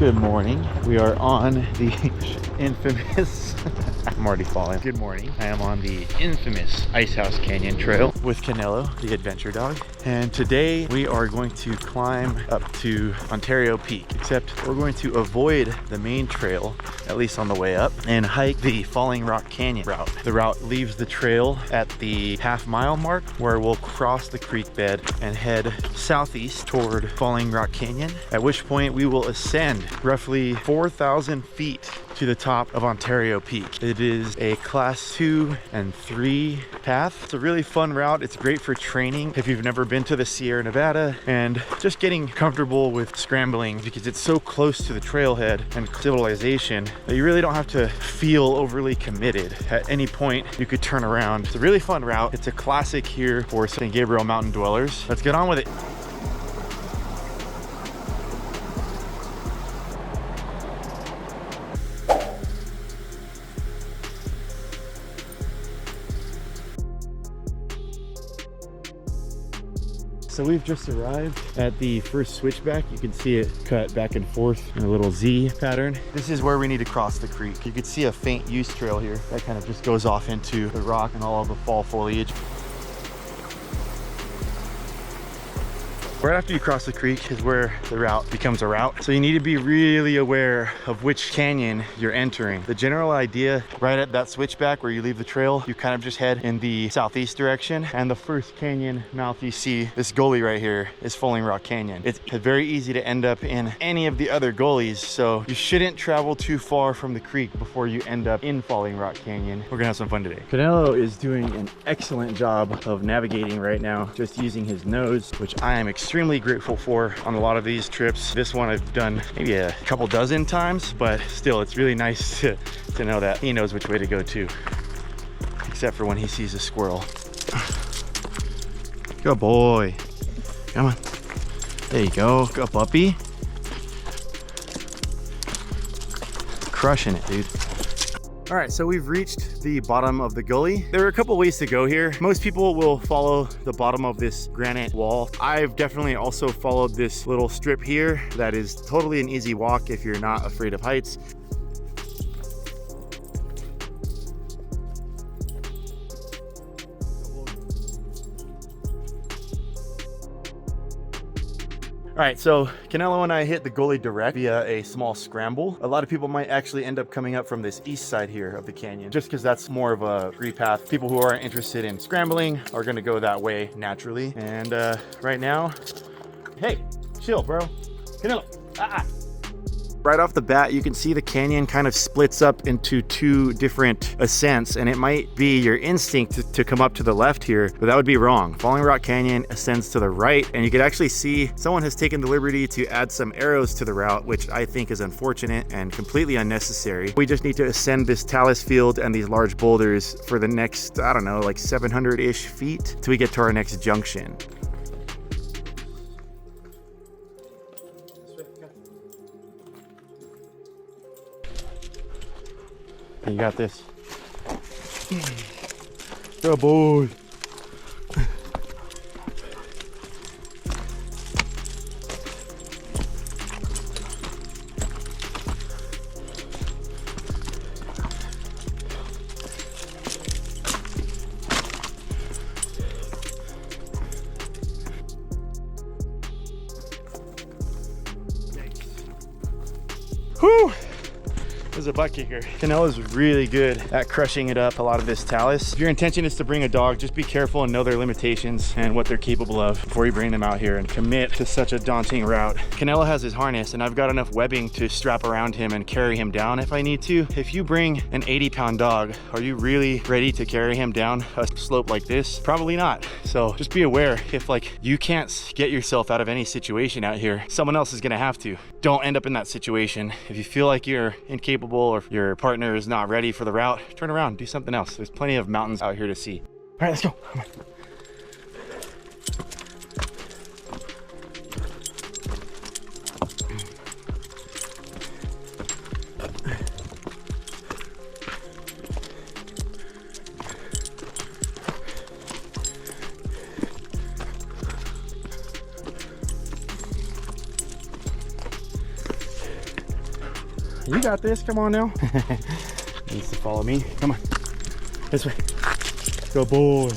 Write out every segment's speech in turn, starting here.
Good morning. We are on the infamous, I'm already falling. Good morning. I am on the infamous Icehouse Canyon Trail with Canelo, the adventure dog. And today we are going to climb up to Ontario Peak, except we're going to avoid the main trail, at least on the way up, and hike the Falling Rock Canyon route. The route leaves the trail at the half-mile mark, where we'll cross the creek bed and head southeast toward Falling Rock Canyon, at which point we will ascend roughly 4,000 feet to the top of Ontario Peak. It is a class 2 and 3 path. It's a really fun route. It's great for training if you've never been to the Sierra Nevada, and just getting comfortable with scrambling, because it's so close to the trailhead and civilization that you really don't have to feel overly committed. At any point you could turn around. It's a really fun route. It's a classic here for St. Gabriel mountain dwellers. Let's get on with it. So we've just arrived at the first switchback. You can see it cut back and forth in a little Z pattern. This is where we need to cross the creek. You can see a faint use trail here that kind of just goes off into the rock and all of the fall foliage. Right after you cross the creek is where the route becomes a route. So you need to be really aware of which canyon you're entering. The general idea, right at that switchback where you leave the trail, you kind of just head in the southeast direction. And the first canyon mouth you see, this gully right here, is Falling Rock Canyon. It's very easy to end up in any of the other gullies. So you shouldn't travel too far from the creek before you end up in Falling Rock Canyon. We're gonna have some fun today. Canelo is doing an excellent job of navigating right now, just using his nose, which I am extremely grateful for on a lot of these trips. This one I've done maybe a couple dozen times, but still it's really nice to know that he knows which way to go too, except for when he sees a squirrel. Good boy. Come on. There you go. Good puppy. Crushing it, dude. All right, so we've reached the bottom of the gully. There are a couple ways to go here. Most people will follow the bottom of this granite wall. I've definitely also followed this little strip here that is totally an easy walk if you're not afraid of heights. All right, so Canelo and I hit the gully direct via a small scramble. A lot of people might actually end up coming up from this east side here of the canyon, just because that's more of a free path. People who aren't interested in scrambling are gonna go that way naturally. And right now, hey, chill, bro. Canelo, Right off the bat, you can see the canyon kind of splits up into two different ascents, and it might be your instinct to come up to the left here, but that would be wrong. Falling Rock Canyon ascends to the right, and you can actually see someone has taken the liberty to add some arrows to the route, which I think is unfortunate and completely unnecessary. We just need to ascend this talus field and these large boulders for the next, I don't know, like 700-ish feet till we get to our next junction. You got this. Good boy. Whew. There's a bucket here. Canelo's really good at crushing it up, a lot of this talus. If your intention is to bring a dog, just be careful and know their limitations and what they're capable of before you bring them out here and commit to such a daunting route. Canelo has his harness, and I've got enough webbing to strap around him and carry him down if I need to. If you bring an 80-pound dog, are you really ready to carry him down a slope like this? Probably not. So just be aware, if like you can't get yourself out of any situation out here, someone else is gonna have to. Don't end up in that situation. If you feel like you're incapable or if your partner is not ready for the route, turn around, do something else. There's plenty of mountains out here to see. All right, let's go. Come on. You got this. Come on now. Needs to follow me. Come on. This way. Good boy.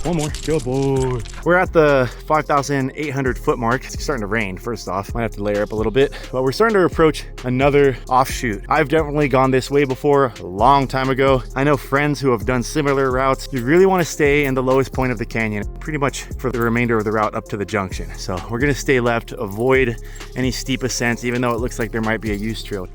One more. Good boy. We're at the 5,800 foot mark. It's starting to rain, first off. Might have to layer up a little bit, but we're starting to approach another offshoot. I've definitely gone this way before, a long time ago. I know friends who have done similar routes. You really want to stay in the lowest point of the canyon, pretty much for the remainder of the route up to the junction. So we're going to stay left, avoid any steep ascents, even though it looks like there might be a use trail.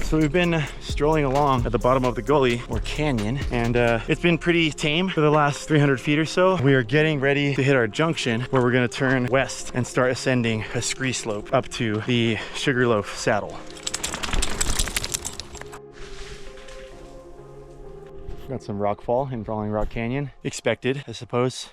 So we've been strolling along at the bottom of the gully or canyon, and it's been pretty tame for the last 300 feet or so. We are getting ready to hit our junction where we're gonna turn west and start ascending a scree slope up to the Sugarloaf saddle. Got some rock fall in Falling Rock Canyon. Expected, I suppose.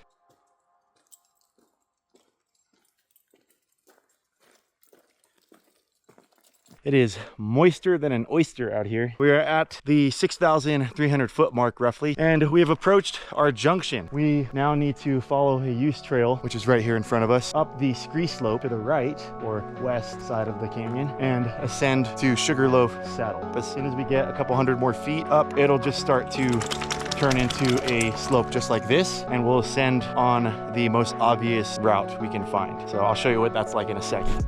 It is moister than an oyster out here. We are at the 6,300 foot mark roughly, and we have approached our junction. We now need to follow a use trail, which is right here in front of us, up the scree slope to the right or west side of the canyon and ascend to Sugarloaf saddle. As soon as we get a couple hundred more feet up, it'll just start to turn into a slope just like this, and we'll ascend on the most obvious route we can find. So I'll show you what that's like in a second.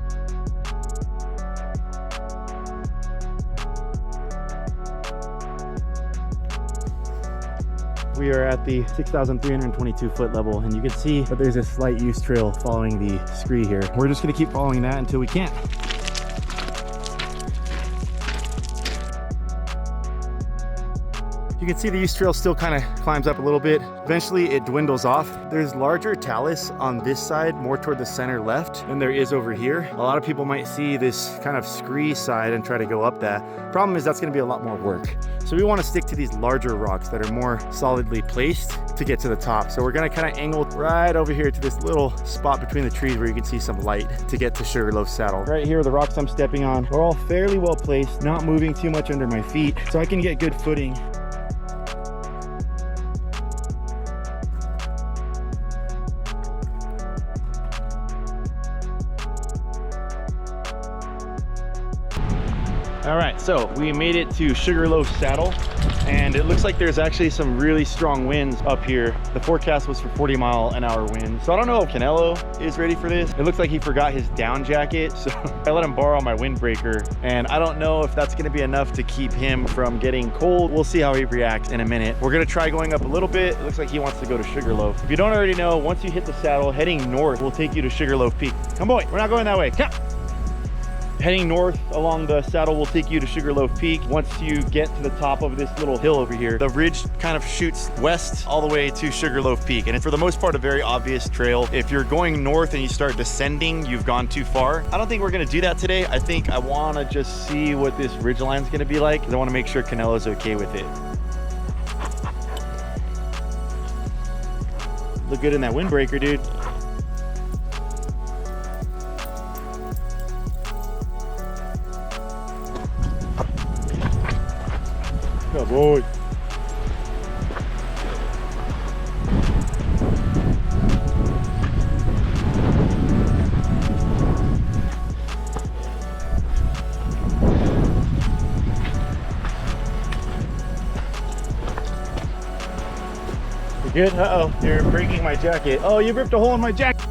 We are at the 6,322 foot level, and you can see that there's a slight use trail following the scree here. We're just gonna keep following that until we can't. You can see the use trail still kind of climbs up a little bit. Eventually it dwindles off. There's larger talus on this side, more toward the center left, than there is over here. A lot of people might see this kind of scree side and try to go up that. Problem is that's gonna be a lot more work. So we want to stick to these larger rocks that are more solidly placed to get to the top. So we're gonna kind of angle right over here to this little spot between the trees where you can see some light to get to Sugarloaf saddle. Right here, the rocks I'm stepping on are all fairly well placed, not moving too much under my feet, so I can get good footing. All right, so we made it to Sugarloaf saddle, and it looks like there's actually some really strong winds up here. The forecast was for 40-mile-an-hour winds. So I don't know if Canelo is ready for this. It looks like he forgot his down jacket, so I let him borrow my windbreaker, and I don't know if that's gonna be enough to keep him from getting cold. We'll see how he reacts in a minute. We're gonna try going up a little bit. It looks like he wants to go to Sugarloaf. If you don't already know, once you hit the saddle, heading north will take you to Sugarloaf Peak. Come boy, we're not going that way. Come. Heading north along the saddle will take you to Sugarloaf Peak. Once you get to the top of this little hill over here, the ridge kind of shoots west all the way to Sugarloaf Peak. And it's for the most part a very obvious trail. If you're going north and you start descending, you've gone too far. I don't think we're gonna do that today. I think I wanna just see what this ridgeline's gonna be like, because I wanna make sure Canelo's okay with it. Look good in that windbreaker, dude. Good boy. You good? Uh-oh, you're breaking my jacket. Oh, you ripped a hole in my jacket.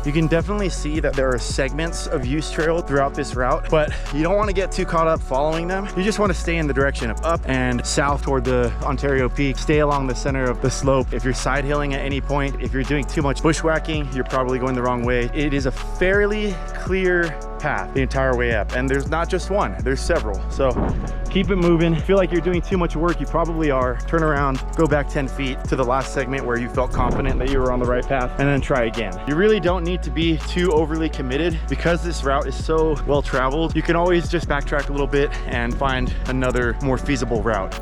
You can definitely see that there are segments of use trail throughout this route, but you don't want to get too caught up following them. You just want to stay in the direction of up and south toward the Ontario Peak. Stay along the center of the slope. If you're side hilling at any point, if you're doing too much bushwhacking, you're probably going the wrong way. It is a fairly clear path the entire way up, and there's not just one, there's several. So keep it moving. Feel like you're doing too much work, you probably are. Turn around, go back 10 feet to the last segment where you felt confident that you were on the right path, and then try again. You really don't need to be too overly committed. Because this route is so well traveled, you can always just backtrack a little bit and find another more feasible route.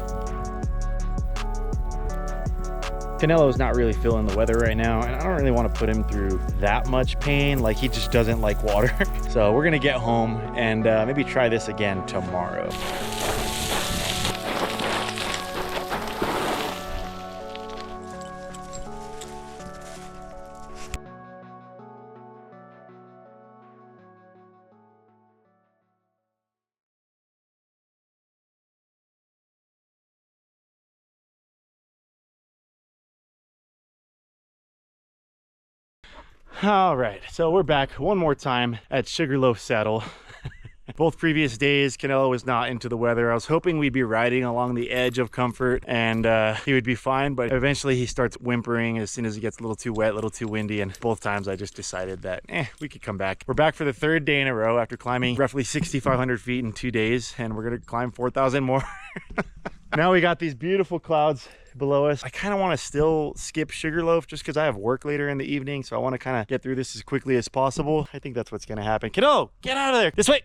Canelo's not really feeling the weather right now, and I don't really want to put him through that much pain. Like, he just doesn't like water. So we're gonna get home and maybe try this again tomorrow. All right, so we're back one more time at Sugarloaf Saddle. Both previous days, Canelo was not into the weather. I was hoping we'd be riding along the edge of comfort and he would be fine, but eventually he starts whimpering as soon as it gets a little too wet, a little too windy, and both times I just decided that, we could come back. We're back for the third day in a row after climbing roughly 6,500 feet in 2 days, and we're gonna climb 4,000 more. Now we got these beautiful clouds below us. I kind of want to still skip Sugarloaf just because I have work later in the evening, so I want to kind of get through this as quickly as possible. I think that's what's going to happen. Kiddo, get out of there! This way!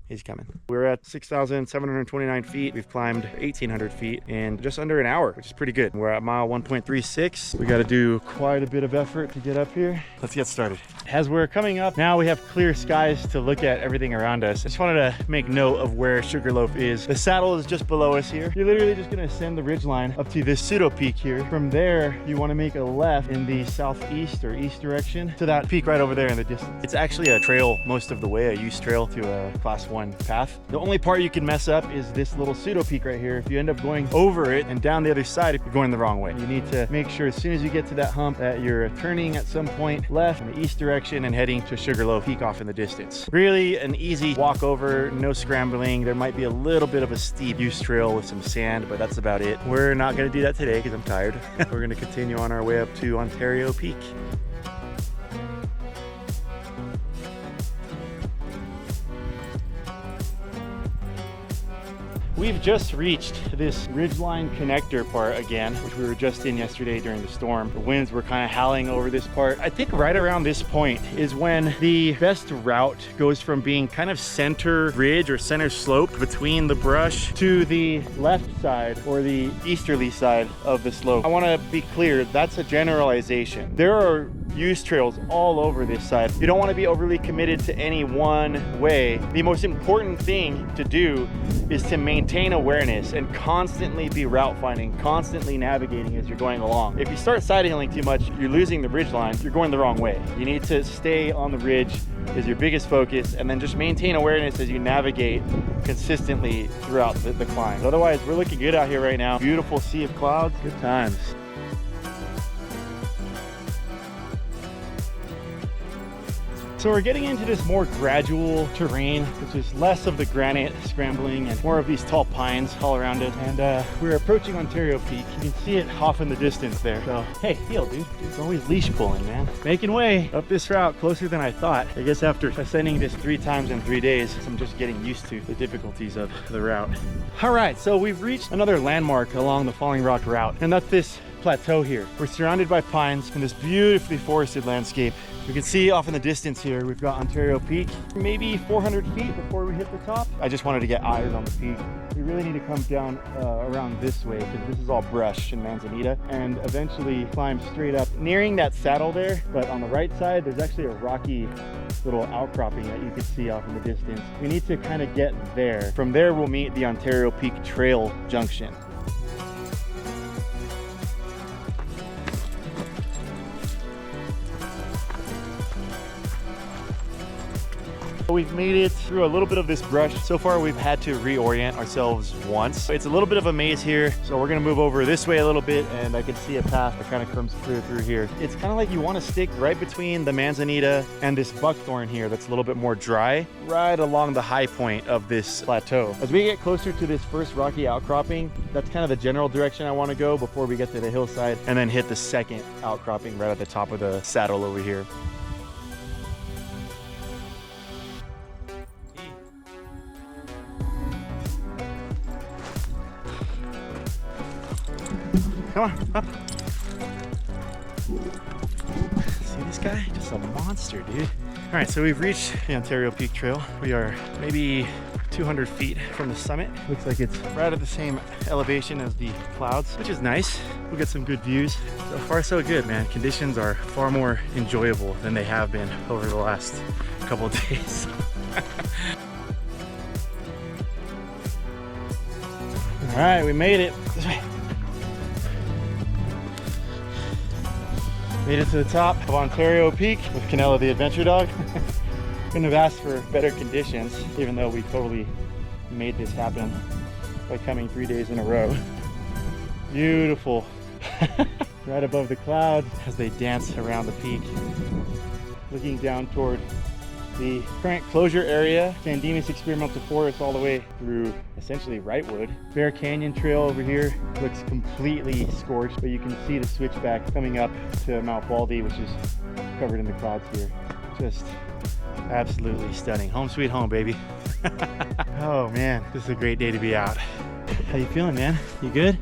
He's coming. We're at 6,729 feet. We've climbed 1,800 feet in just under an hour, which is pretty good. We're at mile 1.36. We got to do quite a bit of effort to get up here. Let's get started. As we're coming up, now we have clear skies to look at everything around us. I just wanted to make note of where Sugarloaf is. The saddle is just below us here. You're literally just going to ascend the ridgeline up to this pseudo peak here. From there, you want to make a left in the southeast or east direction to that peak right over there in the distance. It's actually a trail most of the way, a use trail to a class 1 path. The only part you can mess up is this little pseudo peak right here. If you end up going over it and down the other side, if you're going the wrong way, you need to make sure as soon as you get to that hump that you're turning at some point left in the east direction and heading to Sugarloaf peak off in the distance. Really an easy walk over, no scrambling. There might be a little bit of a steep use trail with some sand, but that's about it. We're not going to do that today because I'm tired. We're going to continue on our way up to Ontario Peak. We've just reached this ridgeline connector part again, which we were just in yesterday during the storm. The winds were kind of howling over this part. I think right around this point is when the best route goes from being kind of center ridge or center slope between the brush to the left side or the easterly side of the slope. I want to be clear, that's a generalization. There are use trails all over this side. You don't want to be overly committed to any one way. The most important thing to do is to maintain awareness and constantly be route finding, constantly navigating as you're going along. If you start side hilling too much, you're losing the ridge line, you're going the wrong way. You need to stay on the ridge is your biggest focus, and then just maintain awareness as you navigate consistently throughout the climb. Otherwise, we're looking good out here right now. Beautiful sea of clouds, good times. So we're getting into this more gradual terrain, which is less of the granite scrambling and more of these tall pines all around it. And we're approaching Ontario Peak. You can see it off in the distance there. So, hey, feel, dude. It's always leash pulling, man. Making way up this route closer than I thought. I guess after ascending this 3 times in 3 days, I'm just getting used to the difficulties of the route. All right, so we've reached another landmark along the Falling Rock route, and that's this plateau here. We're surrounded by pines in this beautifully forested landscape. We can see off in the distance here, we've got Ontario Peak, maybe 400 feet before we hit the top. I just wanted to get eyes on the peak. We really need to come down around this way because this is all brush and manzanita, and eventually climb straight up, nearing that saddle there. But on the right side, there's actually a rocky little outcropping that you can see off in the distance. We need to kind of get there. From there, we'll meet the Ontario Peak Trail Junction. We've made it through a little bit of this brush. So far, we've had to reorient ourselves once. It's a little bit of a maze here, so we're gonna move over this way a little bit, and I can see a path that kind of comes clear through here. It's kind of like you want to stick right between the manzanita and this buckthorn here that's a little bit more dry, right along the high point of this plateau. As we get closer to this first rocky outcropping, that's kind of the general direction I want to go before we get to the hillside, and then hit the second outcropping right at the top of the saddle over here. Come on, up. See this guy? Just a monster, dude. All right, so we've reached the Ontario Peak Trail. We are maybe 200 feet from the summit. Looks like it's right at the same elevation as the clouds, which is nice. We'll get some good views. So far, so good, man. Conditions are far more enjoyable than they have been over the last couple of days. All right, we made it. This way. Made it to the top of Ontario Peak with Canelo the adventure dog. Couldn't have asked for better conditions, even though we totally made this happen by coming 3 days in a row. Beautiful. Right above the clouds as they dance around the peak. looking down toward the current closure area, San Dimas Experimental Forest, all the way through essentially Wrightwood. Bear Canyon Trail over here looks completely scorched, but you can see the switchback coming up to Mount Baldy, which is covered in the clouds here. Just absolutely stunning. Home sweet home, baby. Oh man, this is a great day to be out. How you feeling, man? You good?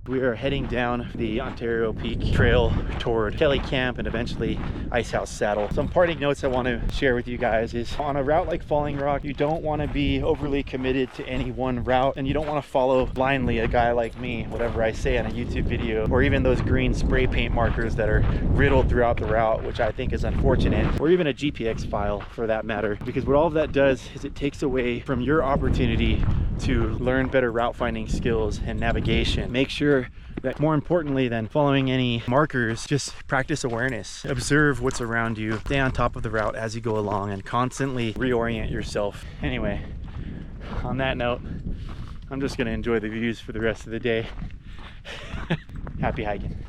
We are heading down the Ontario Peak Trail toward Kelly Camp and eventually Ice House Saddle. Some parting notes I want to share with you guys is on a route like Falling Rock, you don't want to be overly committed to any one route, and you don't want to follow blindly a guy like me, whatever I say on a YouTube video, or even those green spray paint markers that are riddled throughout the route, which I think is unfortunate, or even a GPX file for that matter, because what all of that does is it takes away from your opportunity to learn better route finding skills and navigation. Make sure that more importantly than following any markers, just practice awareness. Observe what's around you, stay on top of the route as you go along, and constantly reorient yourself. Anyway, on that note, I'm just gonna enjoy the views for the rest of the day. Happy hiking.